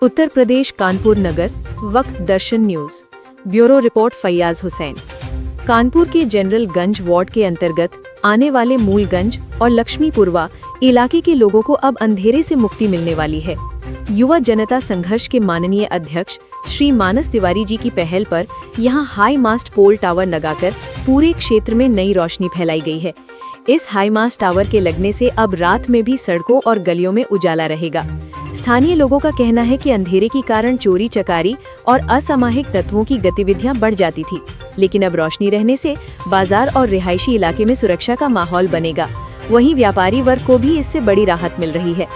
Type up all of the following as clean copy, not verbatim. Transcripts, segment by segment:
Uttar Pradesh Kanpur Nagar. Waqt Darshan news. Bureau report Faiyaz Hussain. Kanpur के जनरल गंज ward के अंतर्गत आने वाले मूलगंज और लक्ष्मीपुरवा इलाके के लोगों को अब अंधेरे से मुक्ति मिलने वाली है। युवा जनता संघर्ष के माननीय अध्यक्ष श्री मानस तिवारी जी की पहल पर यहां हाई मास्ट पोल टावर लगाकर पूरे क्षेत्र में नई रोशनी फैलाई गई है। इस हाई मास्ट टावर के लगने से अब रात में भी सड़कों और गलियों में उजाला रहेगा। स्थानीय लोगों का कहना है कि अंधेरे के कारण चोरी चकारी और असामाजिक तत्वों की गतिविधियां बढ़ जाती थी, लेकिन अब रोशनी रहने से बाजार और रिहायशी इलाके में सुरक्षा का माहौल बनेगा। वहीं व्यापारी वर्ग को भी इससे बड़ी राहत मिल रही है।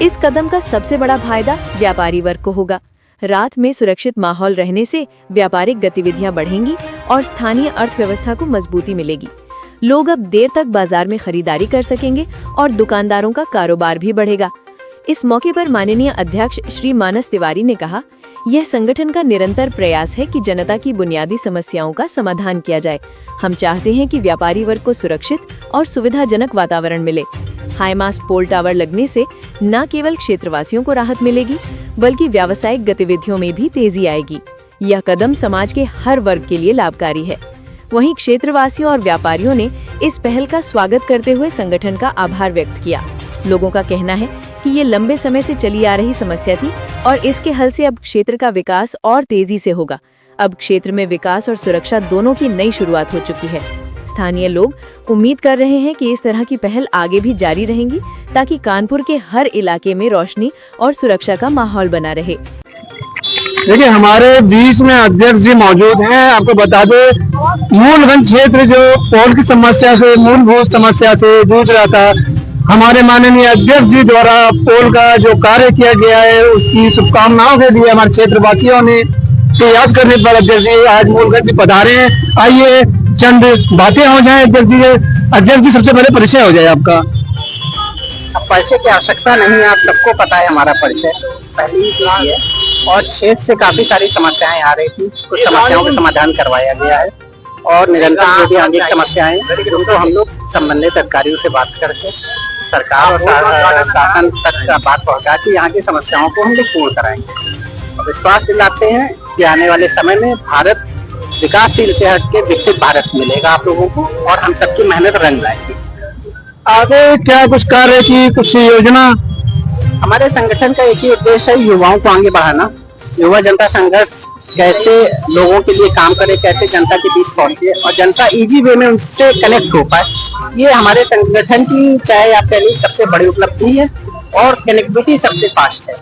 इस कदम का सबसे बड़ा फायदा व्यापारी वर्ग को होगा। रात में सुरक्षित माहौल रहने से व्यापारिक गतिविधियां बढ़ेंगी और स्थानीय अर्थव्यवस्था को मजबूती मिलेगी। लोग अब देर तक बाजार में खरीदारी कर सकेंगे और दुकानदारों का कारोबार भी बढ़ेगा। इस मौके पर माननीय अध्यक्ष श्री मानस तिवारी ने कहा, यह संगठन का निरंतर प्रयास है कि जनता की बुनियादी समस्याओं का समाधान किया जाए। हम चाहते हैं कि व्यापारी वर्ग को सुरक्षित और सुविधाजनक वातावरण मिले। हाई मास्ट पोल टावर लगने से न केवल क्षेत्रवासियों को राहत मिलेगी, बल्कि व्यावसायिक गतिविधियों में भी तेजी आएगी। यह कदम समाज के हर वर्ग के लिए लाभकारी है। वहीं क्षेत्रवासियों और व्यापारियों ने इस पहल का स्वागत करते हुए संगठन का आभार व्यक्त किया। लोगों का कहना है कि ये लंबे समय से चली आ रही समस्या थी और इसके हल से अब क्षेत्र का विकास और तेजी से होगा। अब क्षेत्र में विकास और सुरक्षा दोनों की नई शुरुआत हो चुकी है। स्थानीय लोग उम्मीद कर रहे हैं कि इस तरह की पहल आगे भी जारी रहेंगी, ताकि कानपुर के हर इलाके में रोशनी और सुरक्षा का माहौल बना रहे। देखिए, हमारे बीच में अध्यक्ष जी मौजूद हैं। आपको बता दें, मूलगंज क्षेत्र जो पोल की समस्या से, मूलभूत समस्या से जूझ रहा था, हमारे माननीय अध्यक्ष जी द्वारा पोल का जो कार्य किया गया है, उसकी शुभकामनाओं के लिए हमारे क्षेत्रवासियों ने तो याद करने पर अध्यक्ष जी आज मूलगंज पधारे हैं। आइए चंद बातें हो जाए अध्यक्ष जी। अध्यक्ष जी, सबसे पहले परिचय हो जाए आपका। परिचय की आवश्यकता नहीं है, आप सबको पता है हमारा परिचय पहले ही चीज है। और क्षेत्र से काफी सारी समस्याएं आ रही थी, कुछ समस्याओं का समाधान करवाया गया है और निरंतर जो भी आगे समस्याएं उनको हम लोग संबंधित अधिकारियों से बात करके सरकार और शासन तक बात पहुंचा के यहाँ की समस्याओं को हम लोग पूर्ण कराएंगे। विश्वास दिलाते हैं कि आने वाले समय में भारत विकासशील से हटके विकसित भारत मिलेगा आप लोगों को, और हम सबकी मेहनत रंग लाएगी। आगे क्या कुछ कार्य की कुछ योजना? हमारे संगठन का एक ही उद्देश्य है, युवाओं को आगे बढ़ाना। युवा जनता संघर्ष कैसे लोगों के लिए काम करे, कैसे जनता के बीच पहुंचे और जनता इजी वे में उनसे कनेक्ट हो पाए, ये हमारे संगठन की चाहे आप कह लीजिए सबसे बड़ी उपलब्धि है और कनेक्टिविटी सबसे फास्ट है।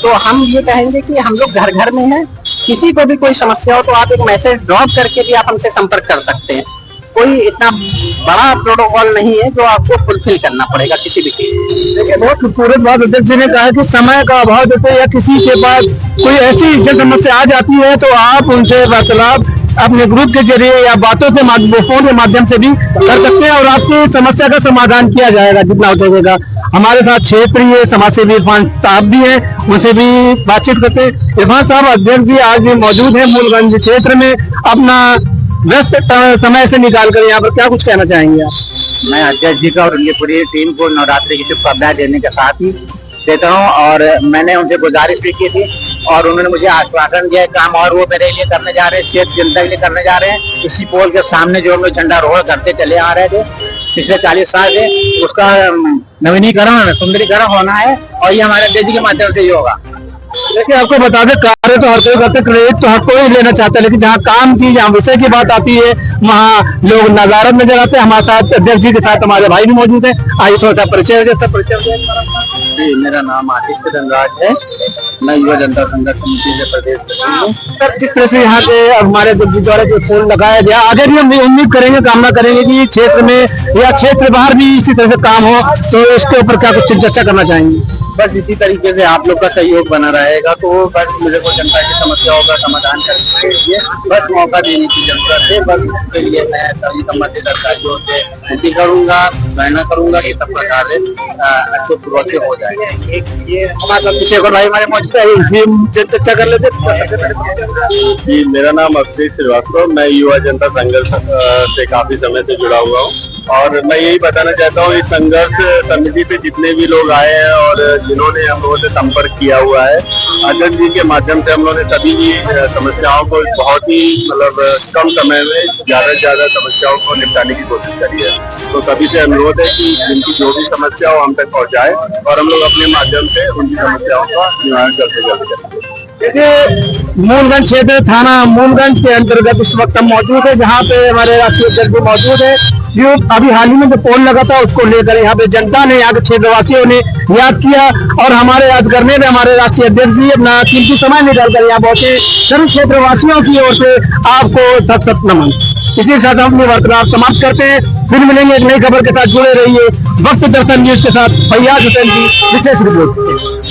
तो हम ये कहेंगे कि हम लोग घर घर में हैं, किसी को भी कोई समस्या हो तो आप एक मैसेज ड्रॉप करके भी आप हमसे संपर्क कर सकते हैं। कोई इतना बड़ा प्रोटोकॉल नहीं है जो आपको फुलफिल करना पड़ेगा किसी भी चीज। देखिए, बहुत खूबसूरत बात अध्यक्ष जी ने कहा कि समय का अभाव देते या किसी के पास कोई ऐसी जन समस्या आ जाती है तो आप उनसे वार्तालाप अपने ग्रुप के जरिए या बातों से, फोन के माध्यम से भी कर सकते हैं और आपकी समस्या का समाधान किया जाएगा जितना हो सकेगा। हमारे साथ क्षेत्रीय समाज सेवी इरफान साहब भी हैं, उनसे भी बातचीत करते हैं। इरफान साहब, अध्यक्ष जी आज भी मौजूद है मूलगंज क्षेत्र में, अपना व्यस्त समय से निकाल कर यहाँ पर क्या कुछ कहना चाहेंगे आप? मैं अध्यक्ष जी का और उनकी पूरी टीम को नवरात्रि की शुभकामनाएं देने के साथ ही देता हूँ। और मैंने उनसे गुजारिश भी की थी और उन्होंने मुझे आश्वासन दिया काम और वो मेरे लिए करने जा रहे हैं, क्षेत्र जनता के लिए करने जा रहे हैं। इसी पोल के सामने जो हम लोग झंडा रोड करते चले आ रहे थे पिछले 40 साल से, उसका नवीनीकरण, सुंदरीकरण होना है और ये हमारे अध्यक्ष जी के माध्यम से ही होगा। देखिए, आपको बता दें, कार्य तो हर कोई करते, क्रेडिट तो हर कोई लेना चाहता है, लेकिन जहाँ काम की, जहाँ विषय की बात आती है वहाँ लोग नजारत नजर आते हैं। हमारे साथ अध्यक्ष जी के साथ हमारे भाई भी मौजूद है। आइए थोड़ा सा परिचय जी, मेरा नाम आदित्य धनराज है, मैं युवा जनता संघर्ष समिति के प्रदेश सचिव हूँ। सर, जिस तरह से यहाँ के हमारे अध्यक्ष जी द्वारा जो पोल लगाया गया, आगे भी हम उम्मीद करेंगे, कामना करेंगे कि क्षेत्र में या क्षेत्र बाहर भी इसी तरह से काम हो, तो इसके ऊपर क्या कुछ चर्चा करना चाहेंगे? बस इसी तरीके से आप लोग का सहयोग बना रहेगा तो बस मुझे को जनता की समस्याओं का समाधान करने के लिए बस मौका देने की जरूरत है। बस इसके लिए मैं सभी संबंधित अधिकारियों से विनती करूंगा, मेहनत करूंगा कि सब प्रकार से अच्छे पूर्वक से हो जाए। ये हमारे साथ शेखर भाई हमारे मौजूद है, इनसे चर्चा कर लेते जी। मेरा नाम अभिषेक श्रीवास्तव, मैं युवा जनता संघर्ष से काफी समय से जुड़ा हुआ हूँ और मैं यही बताना चाहता हूँ इस संघर्ष समिति पे जितने भी लोग आए हैं और जिन्होंने हम लोगों से संपर्क किया हुआ है, अध्यक्ष जी के माध्यम से हम लोगों ने सभी समस्याओं को बहुत ही मतलब कम समय में ज्यादा से ज्यादा समस्याओं को निपटाने की कोशिश करी है। तो सभी से अनुरोध है कि जिनकी जो भी समस्या हो हम तक पहुँचाए और हम लोग अपने माध्यम से उनकी समस्याओं का निवारण जल्द से जल्द करेंगे। देखिए, मूलगंज क्षेत्र थाना मूलगंज के अंतर्गत इस वक्त हम मौजूद है, जहाँ पे हमारे राष्ट्रीय अध्यक्ष भी मौजूद है। जो अभी हाल ही में जो पोल लगा था उसको लेकर यहाँ पे जनता ने, यहाँ के क्षेत्रवासियों ने याद किया और हमारे याद करने में हमारे राष्ट्रीय अध्यक्ष जी अपना कीमती समय निकालकर यहाँ पहुंचे। सभी क्षेत्रवासियों की ओर से आपको सत सत नमन। इसी के साथ हम अपनी वार्तालाप समाप्त करते हैं। फिर मिलेंगे एक नई खबर के साथ। जुड़े रहिए वक्त दर्शन न्यूज के साथ। फैयाज हुसैन की विशेष रिपोर्ट।